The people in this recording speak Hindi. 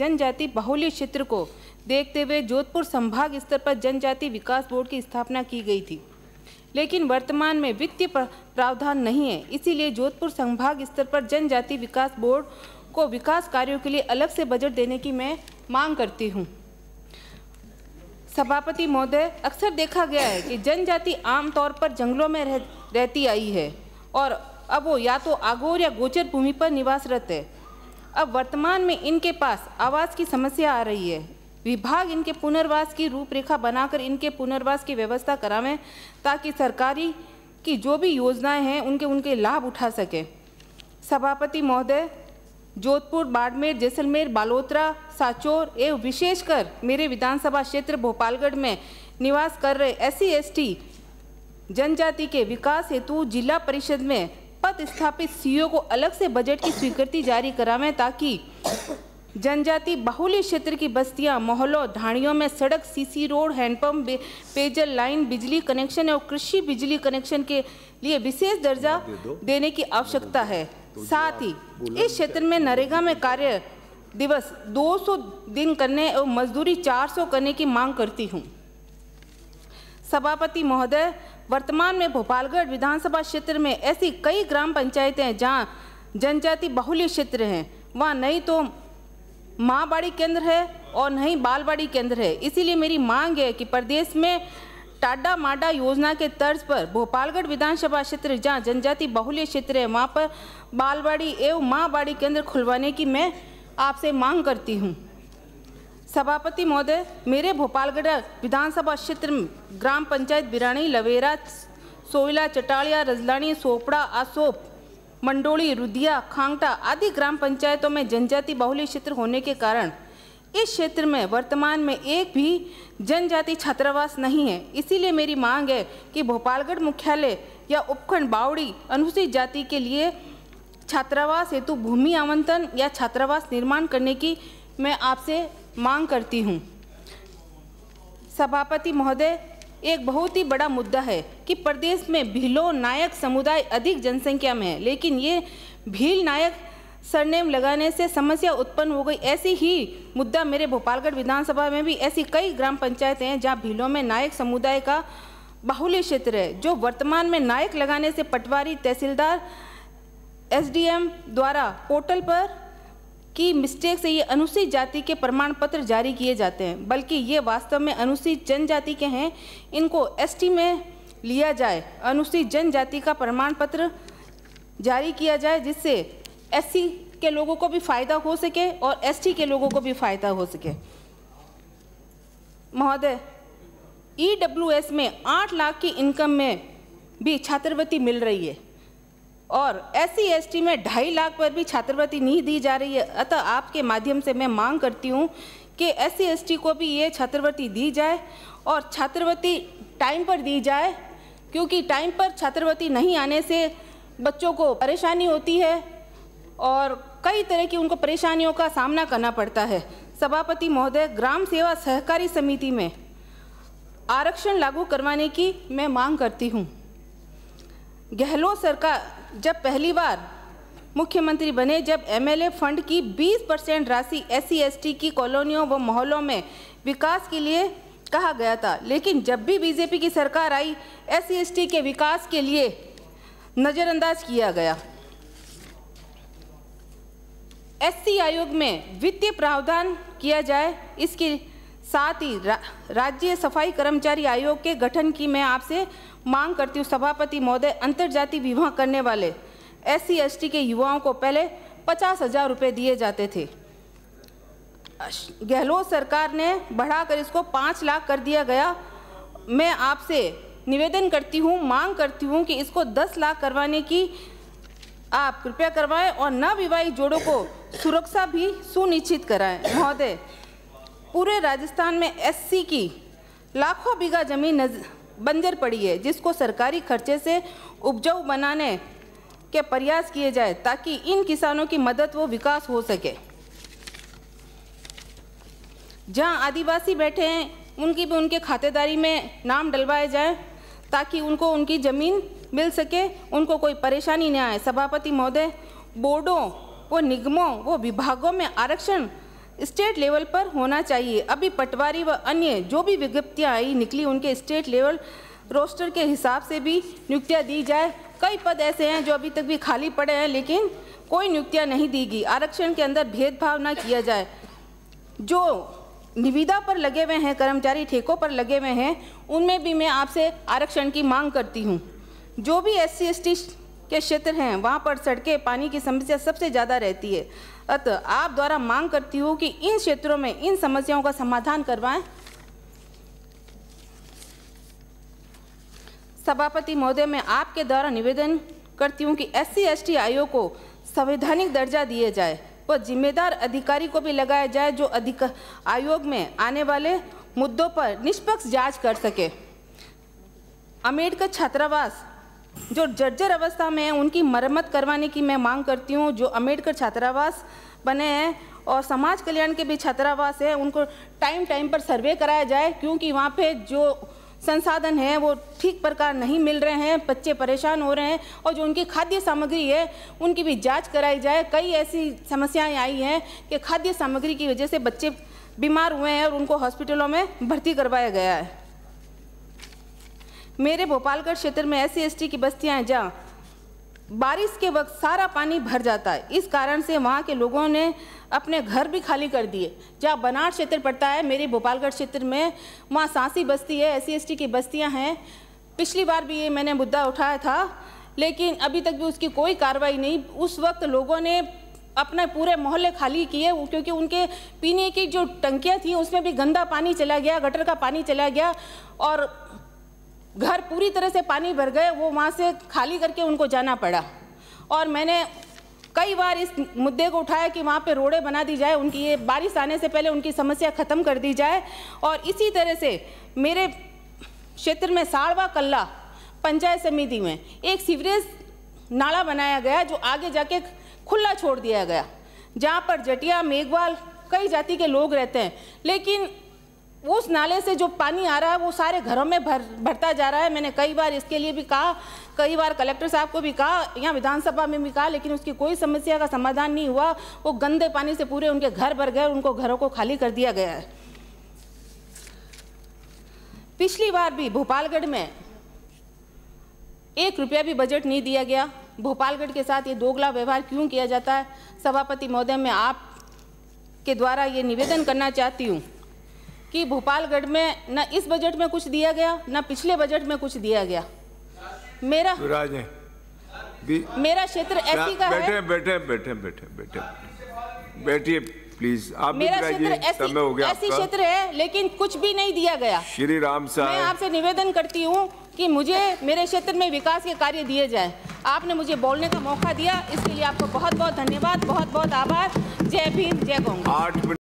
जनजाति बाहुल्य क्षेत्र को देखते हुए जोधपुर संभाग स्तर पर जनजाति विकास बोर्ड की स्थापना की गई थी, लेकिन वर्तमान में वित्तीय प्रावधान नहीं है। इसीलिए जोधपुर संभाग स्तर पर जनजाति विकास बोर्ड को विकास कार्यों के लिए अलग से बजट देने की मैं मांग करती हूं। सभापति महोदय, अक्सर देखा गया है कि जनजाति आमतौर पर जंगलों में रहती आई है और अब वो या तो आगोर या गोचर भूमि पर निवासरत है। अब वर्तमान में इनके पास आवास की समस्या आ रही है। विभाग इनके पुनर्वास की रूपरेखा बनाकर इनके पुनर्वास की व्यवस्था करावें ताकि सरकारी की जो भी योजनाएं हैं उनके लाभ उठा सकें। सभापति महोदय, जोधपुर, बाड़मेर, जैसलमेर, बालोतरा, सांचौर एवं विशेषकर मेरे विधानसभा क्षेत्र भोपालगढ़ में निवास कर रहे SC/ST जनजाति के विकास हेतु जिला परिषद में पद स्थापित CO को अलग से बजट की स्वीकृति जारी करावें ताकि जनजाति बाहुल्य क्षेत्र की बस्तियां, मोहल्लों, ढाणियों में सड़क, CC रोड, हैंडपंप, पेयजल लाइन, बिजली कनेक्शन और कृषि बिजली कनेक्शन के लिए विशेष दर्जा देने की आवश्यकता है। साथ ही इस क्षेत्र में नरेगा में कार्य दिवस 200 दिन करने और मजदूरी 400 करने की मांग करती हूं। सभापति महोदय, वर्तमान में भोपालगढ़ विधानसभा क्षेत्र में ऐसी कई ग्राम पंचायतें हैं जहां जनजाति बाहुल्य क्षेत्र हैं। वहां नहीं तो माँ बाड़ी केंद्र है और नहीं बाल बाड़ी केंद्र है। इसीलिए मेरी मांग है कि प्रदेश में टाडा माडा योजना के तर्ज पर भोपालगढ़ विधानसभा क्षेत्र जहां जनजाति बाहुल्य क्षेत्र है वहां पर बालवाड़ी एवं माँ बाड़ी केंद्र खुलवाने की मैं आपसे मांग करती हूं। सभापति महोदय, मेरे भोपालगढ़ विधानसभा क्षेत्र में ग्राम पंचायत बिरानी, लवेरा, सोइला, चटालिया, रजलानी, सोपड़ा, आसोप, मंडोली, रुदिया, खांगटा आदि ग्राम पंचायतों में जनजाति बाहुल्य क्षेत्र होने के कारण इस क्षेत्र में वर्तमान में एक भी जनजाति छात्रावास नहीं है। इसीलिए मेरी मांग है कि भोपालगढ़ मुख्यालय या उपखंड बावड़ी अनुसूचित जाति के लिए छात्रावास हेतु भूमि आवंटन या छात्रावास निर्माण करने की मैं आपसे मांग करती हूं। सभापति महोदय, एक बहुत ही बड़ा मुद्दा है कि प्रदेश में भीलो नायक समुदाय अधिक जनसंख्या में है, लेकिन ये भील नायक सरनेम लगाने से समस्या उत्पन्न हो गई। ऐसी ही मुद्दा मेरे भोपालगढ़ विधानसभा में भी ऐसी कई ग्राम पंचायतें हैं जहां भीलों में नायक समुदाय का बाहुल्य क्षेत्र है, जो वर्तमान में नायक लगाने से पटवारी, तहसीलदार, SDM द्वारा पोर्टल पर की मिस्टेक से ये अनुसूचित जाति के प्रमाण पत्र जारी किए जाते हैं, बल्कि ये वास्तव में अनुसूचित जनजाति के हैं। इनको ST में लिया जाए, अनुसूचित जनजाति का प्रमाण पत्र जारी किया जाए जिससे SC के लोगों को भी फायदा हो सके और ST के लोगों को भी फायदा हो सके। महोदय, EWS में 8 लाख की इनकम में भी छात्रवृत्ति मिल रही है और SC/ST में 2.5 लाख पर भी छात्रवृत्ति नहीं दी जा रही है। अतः आपके माध्यम से मैं मांग करती हूँ कि SC/ST को भी ये छात्रवृत्ति दी जाए और छात्रवृत्ति टाइम पर दी जाए, क्योंकि टाइम पर छात्रवृत्ति नहीं आने से बच्चों को परेशानी होती है और कई तरह की उनको परेशानियों का सामना करना पड़ता है। सभापति महोदय, ग्राम सेवा सहकारी समिति में आरक्षण लागू करवाने की मैं मांग करती हूँ। गहलोत सरकार जब पहली बार मुख्यमंत्री बने, जब MLA फंड की 20% राशि SC/ST की कॉलोनियों व मोहल्लों में विकास के लिए कहा गया था, लेकिन जब भी BJP की सरकार आई SC/ST के विकास के लिए नज़रअंदाज किया गया। SC आयोग में वित्तीय प्रावधान किया जाए। इसके साथ ही राज्य सफाई कर्मचारी आयोग के गठन की मैं आपसे मांग करती हूँ। सभापति महोदय, अंतरजातीय विवाह करने वाले SC/ST के युवाओं को पहले 50,000 रुपये दिए जाते थे। गहलोत सरकार ने बढ़ाकर इसको 5 लाख कर दिया गया। मैं आपसे निवेदन करती हूँ, मांग करती हूँ कि इसको 10 लाख करवाने की आप कृपया करवाएं और नवविवाहित जोड़ों को सुरक्षा भी सुनिश्चित कराएं। महोदय, पूरे राजस्थान में SC की लाखों बीघा जमीन बंजर पड़ी है, जिसको सरकारी खर्चे से उपजाऊ बनाने के प्रयास किए जाए ताकि इन किसानों की मदद व विकास हो सके। जहां आदिवासी बैठे हैं उनकी भी उनके खातेदारी में नाम डलवाए जाए ताकि उनको उनकी ज़मीन मिल सके, उनको कोई परेशानी न आए। सभापति महोदय, बोर्डों व निगमों व विभागों में आरक्षण स्टेट लेवल पर होना चाहिए। अभी पटवारी व अन्य जो भी विज्ञप्तियाँ आई निकली उनके स्टेट लेवल रोस्टर के हिसाब से भी नियुक्तियाँ दी जाए। कई पद ऐसे हैं जो अभी तक भी खाली पड़े हैं लेकिन कोई नियुक्तियाँ नहीं दी गई। आरक्षण के अंदर भेदभाव ना किया जाए। जो निविदा पर लगे हुए हैं कर्मचारी, ठेकों पर लगे हुए हैं, उनमें भी मैं आपसे आरक्षण की मांग करती हूँ। जो भी SC/ST के क्षेत्र हैं वहाँ पर सड़कें, पानी की समस्या सबसे ज़्यादा रहती है। अतः आप द्वारा मांग करती हूँ कि इन क्षेत्रों में इन समस्याओं का समाधान करवाएं। सभापति महोदय, मैं आपके द्वारा निवेदन करती हूँ कि SC/ST आयोग को संवैधानिक दर्जा दिया जाए व जिम्मेदार अधिकारी को भी लगाया जाए जो आयोग में आने वाले मुद्दों पर निष्पक्ष जांच कर सके। अम्बेडकर छात्रावास जो जर्जर अवस्था में है उनकी मरम्मत करवाने की मैं मांग करती हूँ। जो अम्बेडकर छात्रावास बने हैं और समाज कल्याण के भी छात्रावास है, उनको टाइम पर सर्वे कराया जाए, क्योंकि वहाँ पे जो संसाधन है वो ठीक प्रकार नहीं मिल रहे हैं, बच्चे परेशान हो रहे हैं। और जो उनकी खाद्य सामग्री है उनकी भी जांच कराई जाए। कई ऐसी समस्याएं आई हैं कि खाद्य सामग्री की वजह से बच्चे बीमार हुए हैं और उनको हॉस्पिटलों में भर्ती करवाया गया है। मेरे भोपालगढ़ क्षेत्र में SC/ST की बस्तियां हैं जहाँ बारिश के वक्त सारा पानी भर जाता है। इस कारण से वहाँ के लोगों ने अपने घर भी खाली कर दिए। जहाँ बनाट क्षेत्र पड़ता है मेरे भोपालगढ़ क्षेत्र में, वहाँ सांसी बस्ती है, SC/ST की बस्तियाँ हैं। पिछली बार भी ये मैंने मुद्दा उठाया था लेकिन अभी तक भी उसकी कोई कार्रवाई नहीं। उस वक्त लोगों ने अपने पूरे मोहल्ले खाली किए क्योंकि उनके पीने की जो टंकियाँ थी उसमें भी गंदा पानी चला गया, गटर का पानी चला गया और घर पूरी तरह से पानी भर गए। वो वहाँ से खाली करके उनको जाना पड़ा। और मैंने कई बार इस मुद्दे को उठाया कि वहाँ पे रोडें बना दी जाए, उनकी ये बारिश आने से पहले उनकी समस्या ख़त्म कर दी जाए। और इसी तरह से मेरे क्षेत्र में साड़वा कल्ला पंचायत समिति में एक सीवरेज नाला बनाया गया जो आगे जाके खुला छोड़ दिया गया, जहाँ पर जटिया, मेघवाल, कई जाति के लोग रहते हैं। लेकिन उस नाले से जो पानी आ रहा है वो सारे घरों में भरता जा रहा है। मैंने कई बार इसके लिए भी कहा, कई बार कलेक्टर साहब को भी कहा, यहाँ विधानसभा में भी कहा, लेकिन उसकी कोई समस्या का समाधान नहीं हुआ। वो गंदे पानी से पूरे उनके घर भर गए और उनको घरों को खाली कर दिया गया है। पिछली बार भी भोपालगढ़ में 1 रुपया भी बजट नहीं दिया गया। भोपालगढ़ के साथ ये दोगला व्यवहार क्यों किया जाता है? सभापति महोदय, मैं आपके द्वारा ये निवेदन करना चाहती हूँ कि भोपालगढ़ में न इस बजट में कुछ दिया गया, न पिछले बजट में कुछ दिया गया। मेरा क्षेत्र ऐसी का है। बैठिए प्लीज। आप मेरा क्षेत्र ऐसी क्षेत्र है लेकिन कुछ भी नहीं दिया गया। श्री राम साहब, मैं आपसे निवेदन करती हूँ कि मुझे मेरे क्षेत्र में विकास के कार्य दिए जाए। आपने मुझे बोलने का मौका दिया, इसके लिए आपको बहुत बहुत धन्यवाद, बहुत बहुत आभार। जय भीम, जय कांग्रेस।